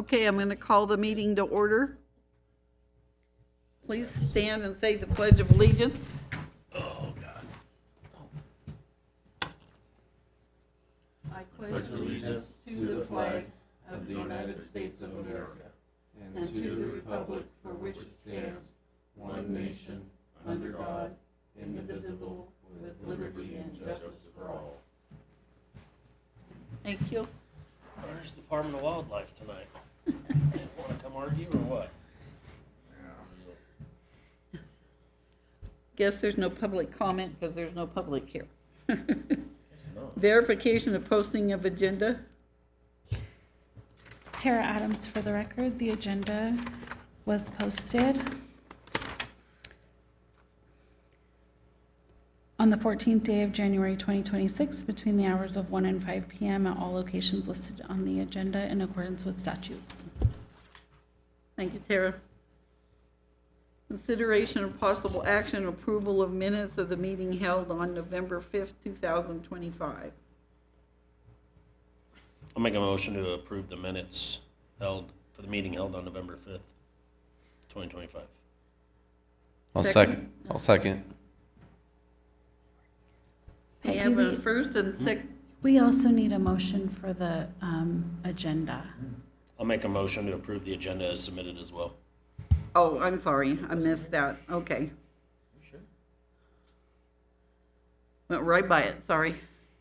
Okay, I'm going to call the meeting to order. Please stand and say the Pledge of Allegiance. Oh, God. I pledge allegiance to the flag of the United States of America and to the republic for which it stands, one nation, under God, indivisible, with liberty and justice for all. Thank you. Where's the Department of Wildlife tonight? They want to come argue or what? Guess there's no public comment because there's no public here. Guess not. Verification of posting of agenda. Tara Adams for the record. The agenda was posted on the 14th day of January 2026 between the hours of 1 and 5 p.m. at all locations listed on the agenda in accordance with statutes. Thank you, Tara. Consideration of possible action approval of minutes of the meeting held on November 5th, 2025. I'll make a motion to approve the minutes held for the meeting held on November 5th, 2025. I'll Second. second. We have a first and second. We also need a motion for the agenda. I'll make a motion to approve the agenda as submitted as well. Oh, I'm sorry, I missed that. Okay. Sure. Went right by it, sorry.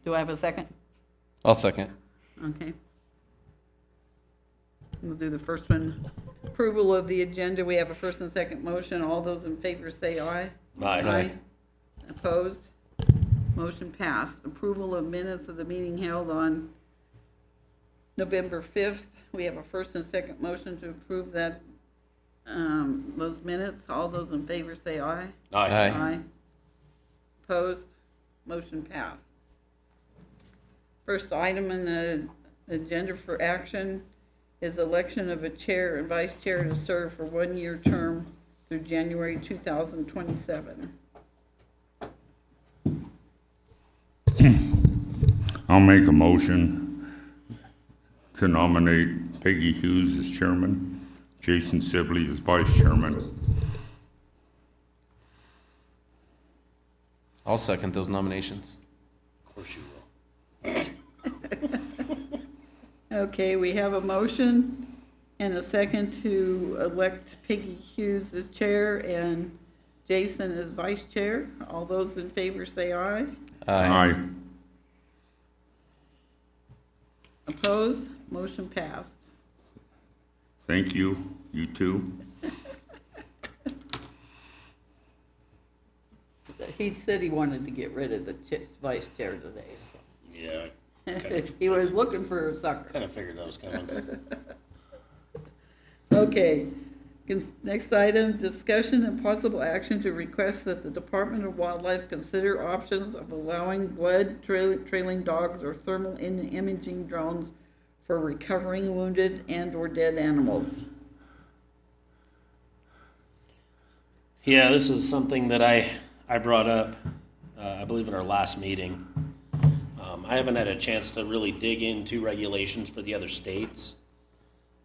Do I have a second? I'll second. Okay. We'll do the first one. Approval of the agenda. We have a first and second motion. All those in favor say aye. Aye. Opposed? Motion passed. Approval of minutes of the meeting held on November 5th. We have a first and second motion to approve that, those minutes. All those in favor say aye. Aye. Opposed? Motion passed. First item in the agenda for action is election of a chair and vice chair to serve for one-year term through January 2027. I'll make a motion to nominate Peggy Hughes as chairman, Jason Sibley as vice chairman. I'll second those nominations. Of course you will. Okay, we have a motion and a second to elect Peggy Hughes as chair and Jason as vice chair. All those in favor say aye. Aye. Opposed? Motion passed. Thank you, you too. He said he wanted to get rid of the vice chair today, so. Yeah, He was looking for a sucker. kind of figured that was coming. Okay. Next item, discussion and possible action to request that the Department of Wildlife consider options of allowing blood trailing dogs or thermal imaging drones for recovering wounded and or dead animals. Yeah, this is something that I brought up, I believe, in our last meeting. I haven't had a chance to really dig into regulations for the other states.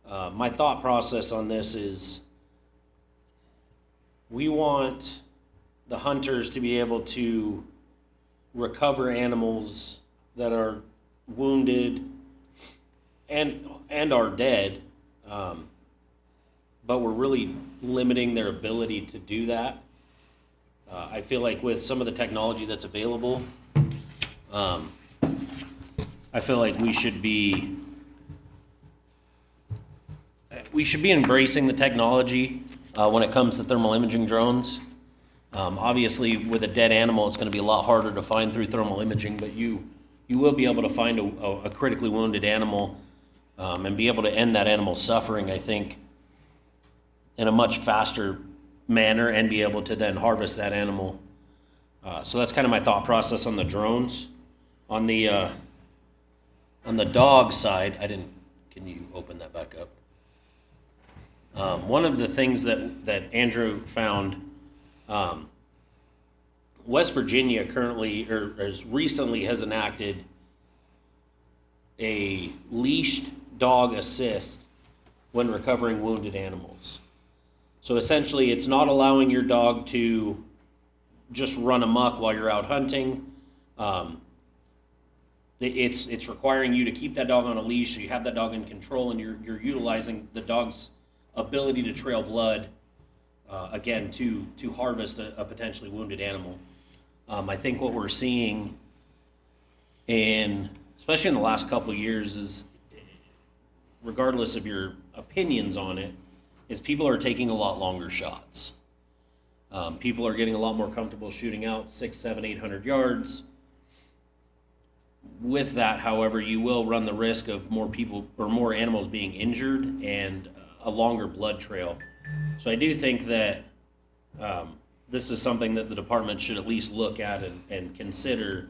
My thought process on this is we want the hunters to be able to recover animals that are wounded and are dead, but we're really limiting their ability to do that. I feel like with some of the technology that's available, I feel like we should be embracing the technology when it comes to thermal imaging drones. Obviously, with a dead animal, it's going to be a lot harder to find through thermal imaging, but you will be able to find a critically wounded animal and be able to end that animal's suffering, I think, in a much faster manner and be able to then harvest that animal. So that's kind of my thought process on the drones. On the dog side, can you open that back up? One of the things that Andrew found, West Virginia currently, or as recently, has enacted a leashed dog assist when recovering wounded animals. So essentially, it's not allowing your dog to just run amok while you're out hunting. It's requiring you to keep that dog on a leash so you have that dog in control, and you're utilizing the dog's ability to trail blood, again, to harvest a potentially wounded animal. I think what we're seeing, especially in the last couple of years, is, regardless of your opinions on it, is people are taking a lot longer shots. People are getting a lot more comfortable shooting out 600, 700, 800 yards. With that, however, you will run the risk of more people or more animals being injured and a longer blood trail. So I do think that this is something that the department should at least look at and consider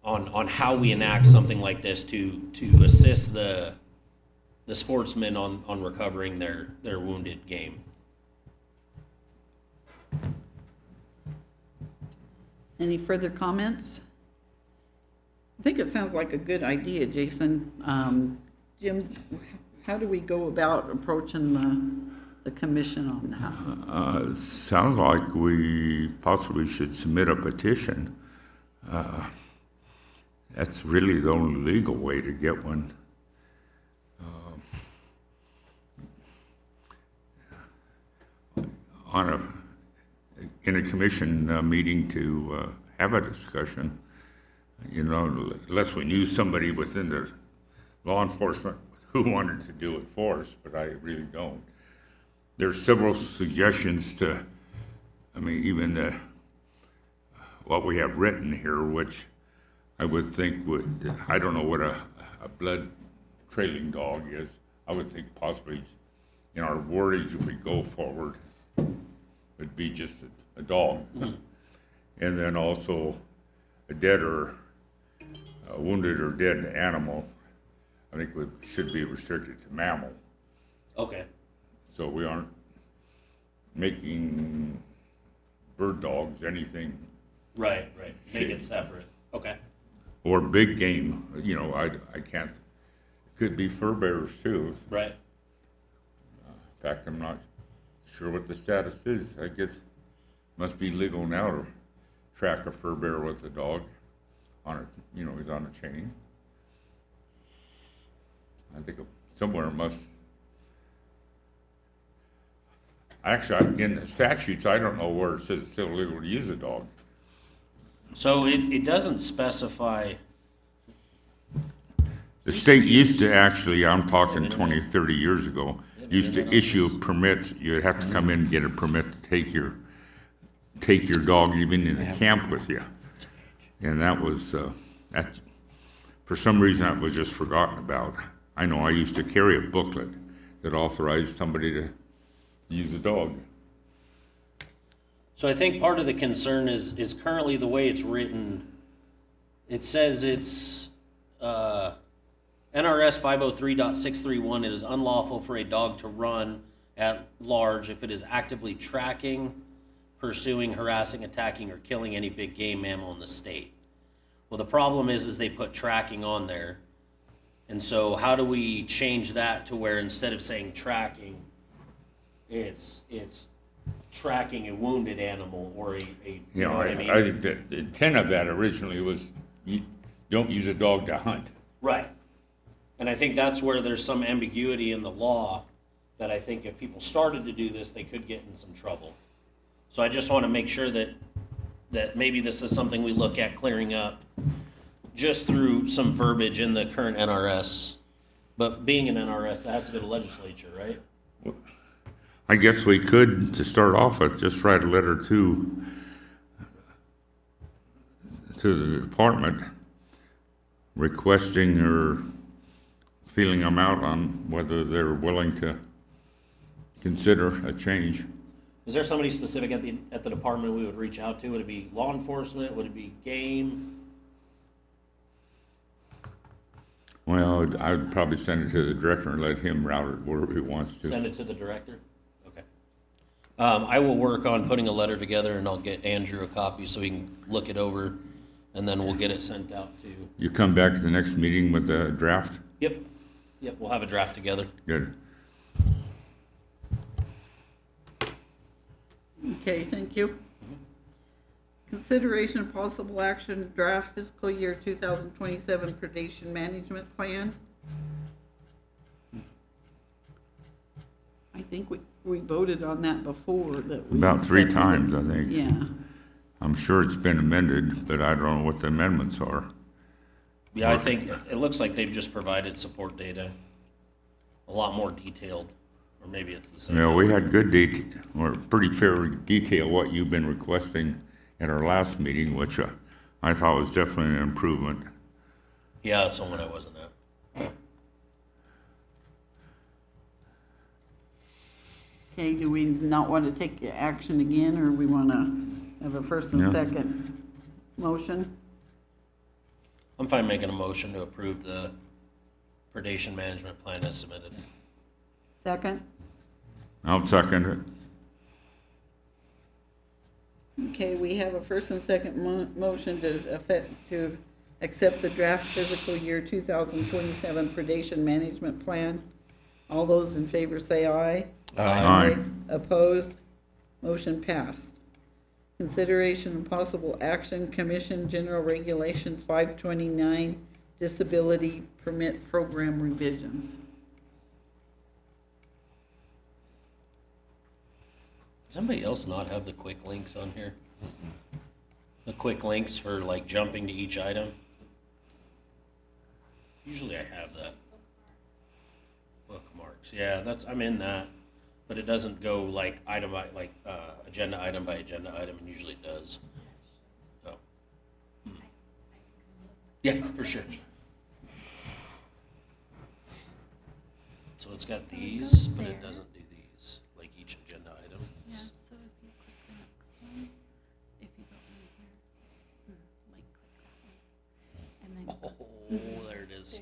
on how we enact something like this to assist the sportsmen on recovering their wounded game. Any further comments? I think it sounds like a good idea, Jason. Jim, how do we go about approaching the commission on that? Sounds like we possibly should submit a petition. That's really the only legal way to get one. In a commission meeting to have a discussion, you know, unless we knew somebody within the law enforcement who wanted to do it for us, but I really don't. There's several suggestions to, I mean, even what we have written here, which I would think would, I don't know what a blood trailing dog is. I would think possibly in our wordage, if we go forward, would be just a dog. Mm-hmm. And then also a dead or a wounded or dead animal, I think should be restricted to mammal. Okay. So we aren't making bird dogs anything. Right. Make it separate. Okay. Or big game, you know, I can't, could be fur bearers too. Right. In fact, I'm not sure what the status is. I guess must be legal now to track a fur bear with a dog on a, you know, he's on a chain. I think somewhere must. Actually, in the statutes, I don't know where it says it's still legal to use a dog. So it doesn't specify. The state used to actually, I'm talking 20, 30 years ago, used to issue permits. You'd have to come in and get a permit to take your dog even in a camp with you. And that was, for some reason, that was just forgotten about. I know I used to carry a booklet that authorized somebody to use a dog. So I think part of the concern is currently the way it's written. It says it's NRS 503.631. It is unlawful for a dog to run at large if it is actively tracking, pursuing, harassing, attacking, or killing any big game mammal in the state. Well, the problem is they put tracking on there. And so how do we change that to where instead of saying tracking, it's tracking a wounded animal or a You know, what I mean? I think that the intent of that originally was you don't use a dog to hunt. Right. And I think that's where there's some ambiguity in the law that I think if people started to do this, they could get in some trouble. So I just want to make sure that maybe this is something we look at clearing up just through some verbiage in the current NRS. But being an NRS, that has to go to legislature, right? I guess we could, to start off with, just write a letter to the department requesting or feeling them out on whether they're willing to consider a change. Is there somebody specific at the department we would reach out to? Would it be law enforcement? Would it be game? Well, I would probably send it to the director and let him route it wherever he wants to. Send it to the director? Okay. I will work on putting a letter together and I'll get Andrew a copy so he can look it over and then we'll get it sent out to. You come back to the next meeting with the draft? Yep. Yep, we'll have a draft together. Good. Okay, thank you. Consideration of possible action, draft fiscal year 2027 predation management plan. I think we voted on that before, that we About 3 accepted it. times, I think. Yeah, I'm sure it's been amended, but I don't know what the amendments are. Yeah, I think it looks like they've just provided support data, a lot more detailed, or maybe it's the same. You know, we had good detail, or pretty fair detail what you've been requesting at our last meeting, which I thought was definitely an improvement. Yeah, that's the one I wasn't at. okay, do we not want to take action again, or we want to have a first and Yeah. second motion? I'm fine making a motion to approve the predation management plan as submitted. Second? I'll second it. Okay, we have a first and second motion to accept the draft fiscal year 2027 predation management plan. All those in favor say aye. Aye. Opposed? Motion passed. Consideration and possible action, Commission General Regulation 529, Disability Permit Program revisions. Does anybody else not have the quick links on here? The quick links for like jumping to each item? Usually I have that. Bookmarks, yeah, I'm in that, but it doesn't go like item by, like, agenda item by agenda item, and usually it does. Oh. Yeah, for sure. So it's got these, but it doesn't do these, like each agenda item. Yeah, so if you click the next one, if you go in here, like click that one, and then Oh, there it is.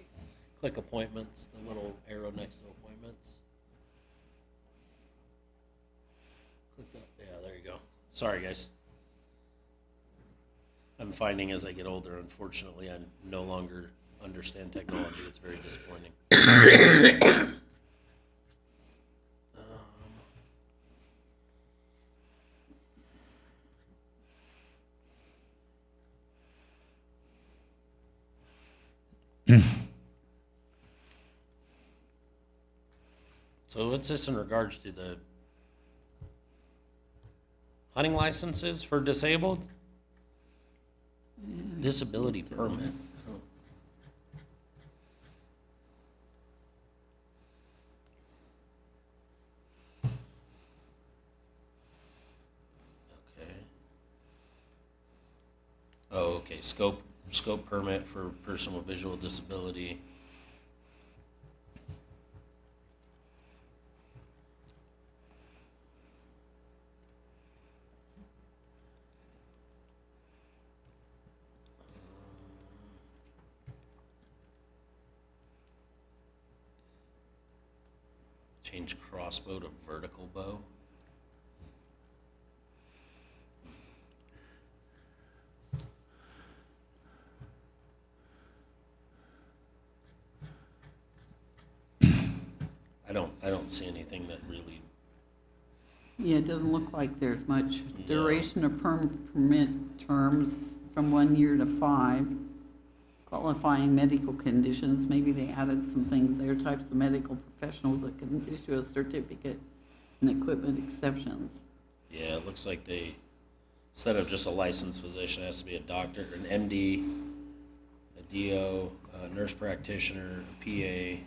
Click appointments, the little arrow next to appointments. Click that, yeah, there you go. Sorry, guys. I'm finding as I get older, unfortunately, I no longer understand technology. It's very disappointing. So what's this in regards to the hunting licenses for disabled? Disability permit. Oh. Okay. Oh, okay, scope permit for person with visual disability. Change crossbow to vertical bow. I don't see anything that really. Yeah, it doesn't look like there's much. No. Duration of permit terms from 1 year to 5. Qualifying medical conditions, maybe they added some things there, types of medical professionals that can issue a certificate, and equipment exceptions. Yeah, it looks like they, instead of just a licensed physician, it has to be a doctor, an MD, a DO, a nurse practitioner, a PA.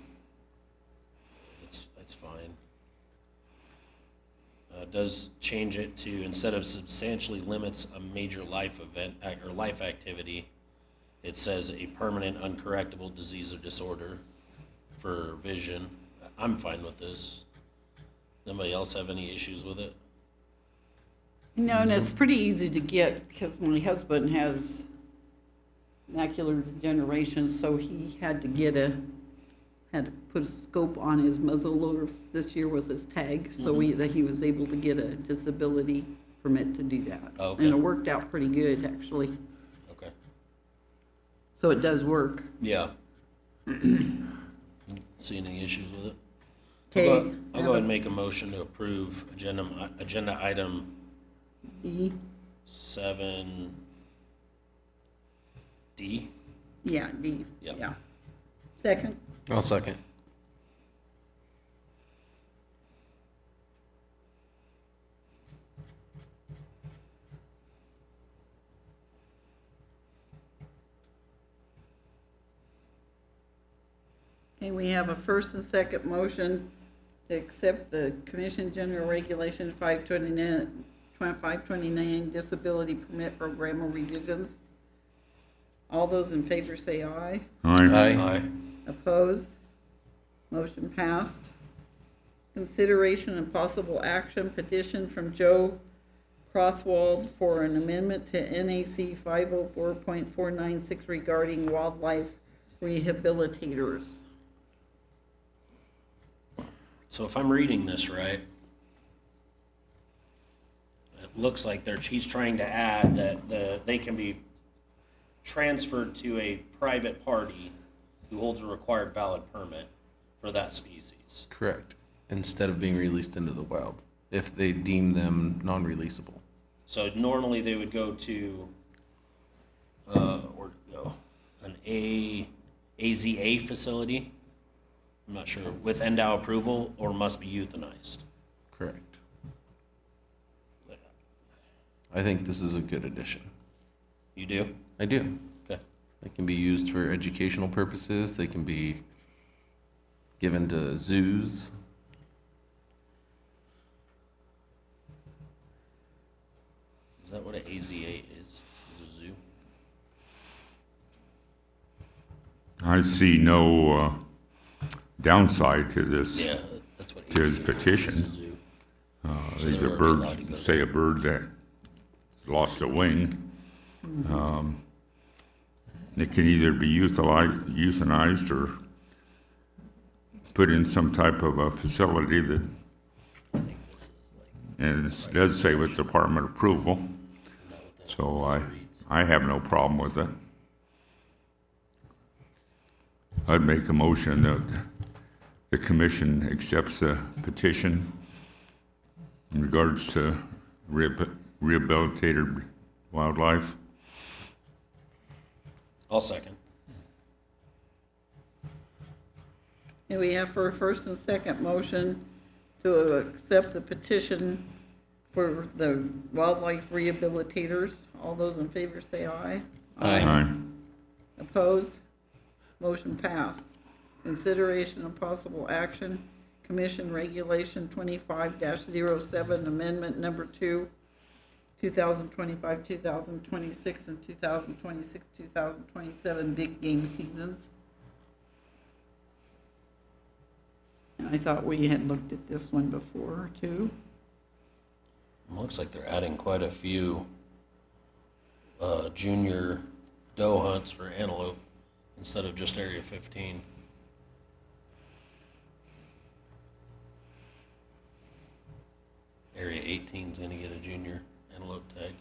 It's fine. Does change it to, instead of substantially limits a major life event or life activity, it says a permanent uncorrectable disease or disorder for vision. I'm fine with this. Anybody else have any issues with it? No, and it's pretty easy to get, because my husband has macular degeneration, so he had to put a scope on his muzzle loader this year with his tag, so that he was able to get a disability permit to do that. Okay. And it worked out pretty good, actually. Okay. So it does work. Yeah. seeing any issues with it. Okay. I'll go ahead and make a motion to approve agenda item E, 7D. yeah, D, Yep. yeah. Second, I'll second. okay, we have a first and second motion to accept the Commission General Regulation 529 Disability Permit Program revisions. All those in favor say aye. Aye. Aye. Opposed? Motion passed. Consideration and possible action petition from Joe Crothwald for an amendment to NAC 504.496 regarding wildlife rehabilitators. So if I'm reading this right, it looks like he's trying to add that they can be transferred to a private party who holds a required valid permit for that species. Correct. Instead of being released into the wild, if they deem them non-releasable. So normally they would go to, an AZA facility. I'm not sure, with NDOW approval, or must be euthanized. Correct. I think this is a good addition. You do? I do. Okay. They can be used for educational purposes. They can be given to zoos. Is that what an AZA is? Is a zoo? I see no downside to this. Yeah, that's what To his AZA petition. is, a zoo. So These they're are already allowed to go birds, say a bird that lost a wing. It can either be euthanized or put in some type of a facility that, I think this is like, and it does say with department approval, so I have no problem with it. I'd make a motion that the commission accepts the petition in regards to rehabilitated wildlife. I'll second. And we have for a first and second motion to accept the petition for the wildlife rehabilitators. All those in favor say aye. Aye. Opposed? Motion passed. Consideration of possible action, Commission Regulation 25-07, Amendment Number 2, 2025, 2026, and 2026, 2027 big game seasons. And I thought we had looked at this one before, too. Looks like they're adding quite a few junior doe hunts for antelope instead of just Area 15. Area 18 is going to get a junior antelope tag.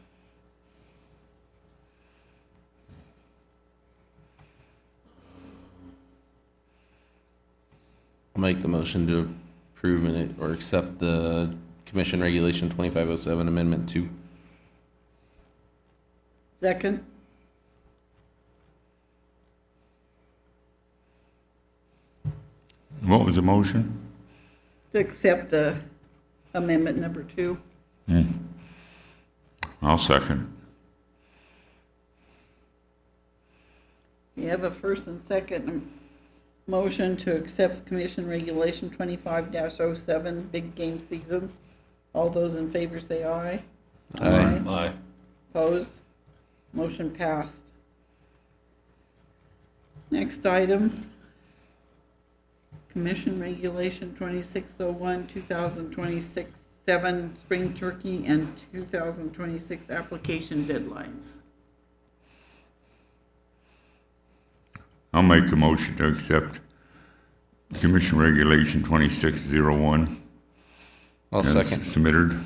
I'll make the motion to approve or accept the Commission Regulation 2507 Amendment 2. Second? What was the motion? To accept the amendment number 2. I'll second. You have a first and second motion to accept Commission Regulation 25-07, big game seasons. All those in favor say aye. Aye. Aye. Opposed? Motion passed. Next item, Commission Regulation 2601, 2026, 7 spring turkey and 2026 application deadlines. I'll make a motion to accept Commission Regulation 2601. I'll as second. Submitted.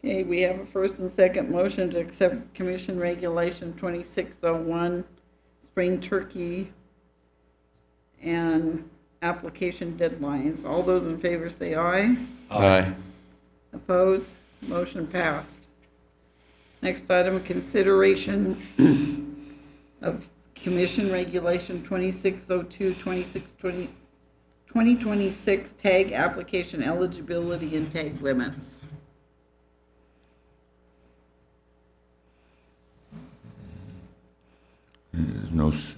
Okay, we have a first and second motion to accept Commission Regulation 2601, spring turkey and application deadlines. All those in favor say aye. Aye. Opposed? Motion passed. Next item, consideration of Commission Regulation 2602, 2026 tag application eligibility and tag limits. There's no So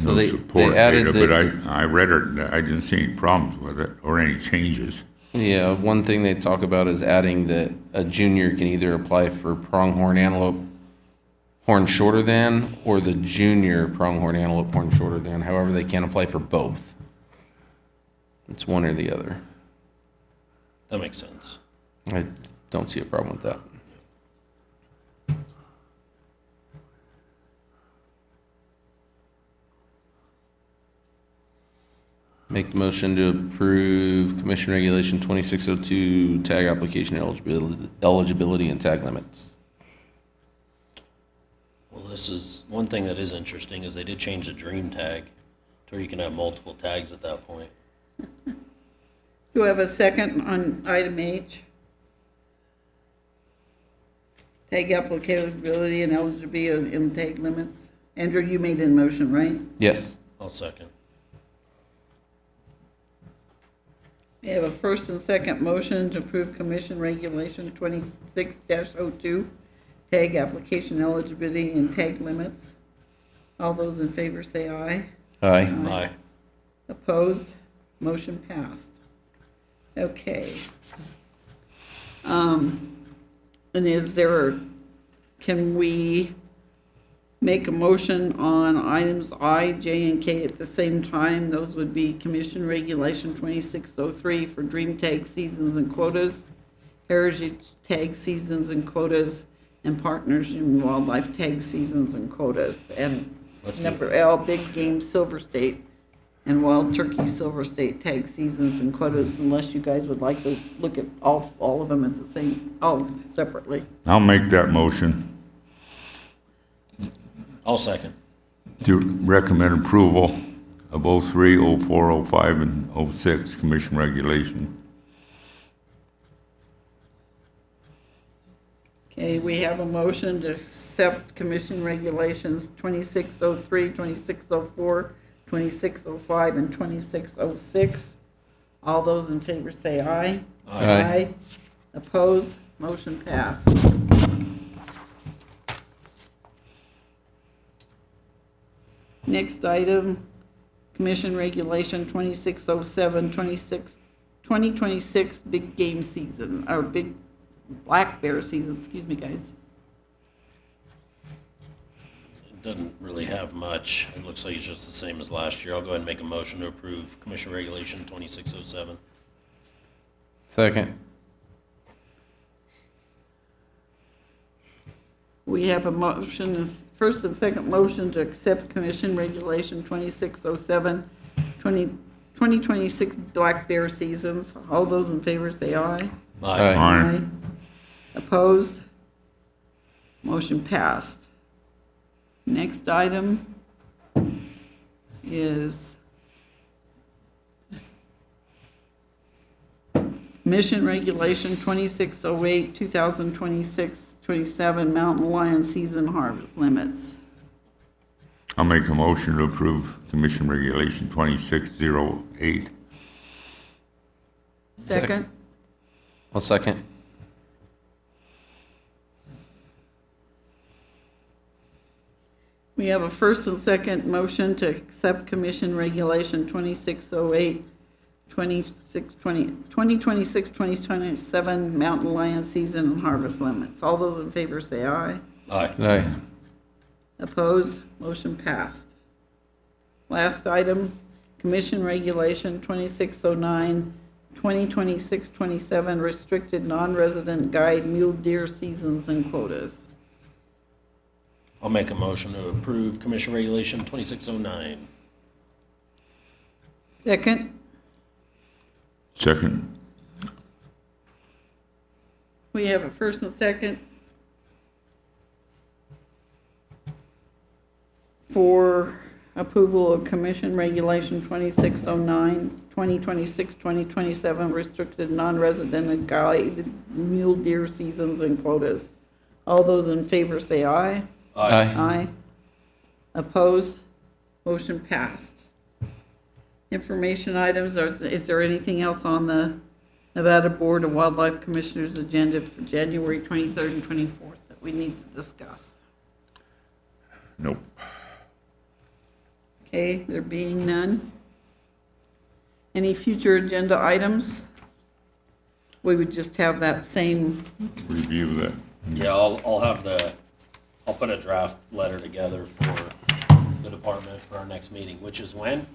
no they support added data, but the- I read it, and I didn't see any problems with it or any changes. Yeah, one thing they talk about is adding that a junior can either apply for pronghorn antelope horn shorter than, or the junior pronghorn antelope horn shorter than. However, they can't apply for both. It's one or the other. That makes sense. I don't see a problem with that. Make the motion to approve Commission Regulation 2602 tag application eligibility and tag limits. Well, this is, one thing that is interesting is they did change the dream tag to where you can have multiple tags at that point. Do I have a second on item H? Tag applicability and eligibility and tag limits. Andrew, you made a motion, right? Yes. I'll second. We have a first and second motion to approve Commission Regulation 26-02, tag application eligibility and tag limits. All those in favor say aye. Aye. Aye. Opposed? Motion passed. Okay. And is there, can we make a motion on items I, J, and K at the same time? Those would be Commission Regulation 2603 for Dream Tag Seasons and Quotas, Heritage Tag Seasons and Quotas, and Partners in Wildlife Tag Seasons and Quotas. And Let's do number L, Big Game Silver State and Wild Turkey Silver State Tag Seasons and Quotas, unless you guys would like to look at all of them at the same, all separately. I'll make that motion I'll second. to recommend approval of 03, 04, 05, and 06 Commission Regulation. Okay, we have a motion to accept Commission Regulations 2603, 2604, 2605, and 2606. All those in favor say aye. Aye. Opposed? Motion passed. Next item, Commission Regulation 2607, 2026 Big Game Season, or Big Black Bear Season, excuse me, guys. It doesn't really have much. It looks like it's just the same as last year. I'll go ahead and make a motion to approve Commission Regulation 2607. Second. We have a motion, first and second motion to accept Commission Regulation 2607, 2026 Black Bear Seasons. All those in favor say aye. Aye. Aye. Opposed? Motion passed. Next item is Mission Regulation 2608, 2026-27 Mountain Lion Season Harvest Limits. I'll make a motion to approve Commission Regulation 2608. Second? I'll second. We have a first and second motion to accept Commission Regulation 2608, 2026-2027 Mountain Lion Season and Harvest Limits. All those in favor say aye. Aye. Aye. Opposed? Motion passed. Last item, Commission Regulation 2609, 2026-27 Restricted Non-Resident Guide Mule Deer Seasons and Quotas. I'll make a motion to approve Commission Regulation 2609. Second? Second. We have a first and second for approval of Commission Regulation 2609, 2026, 2027 restricted non-resident guided mule deer seasons and quotas. All those in favor say aye. Aye. Opposed? Motion passed. Information items, is there anything else on the Nevada Board of Wildlife Commissioners agenda for January 23rd and 24th that we need to discuss? Nope. Okay, there being none. Any future agenda items? We would just have that same, Review that. Yeah, I'll put a draft letter together for the department for our next meeting, which is when?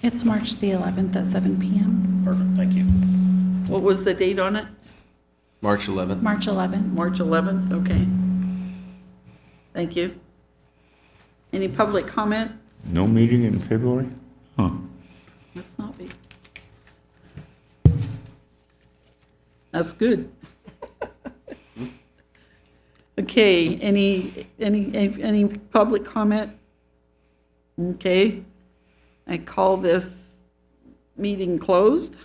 It's March the 11th at 7 p.m. Perfect, thank you. what was the date on it? March 11th. March 11th. March 11th, okay. Thank you. Any public comment? No meeting in February? Huh. Must not be. That's good. Okay, any public comment? Okay, I call this meeting closed.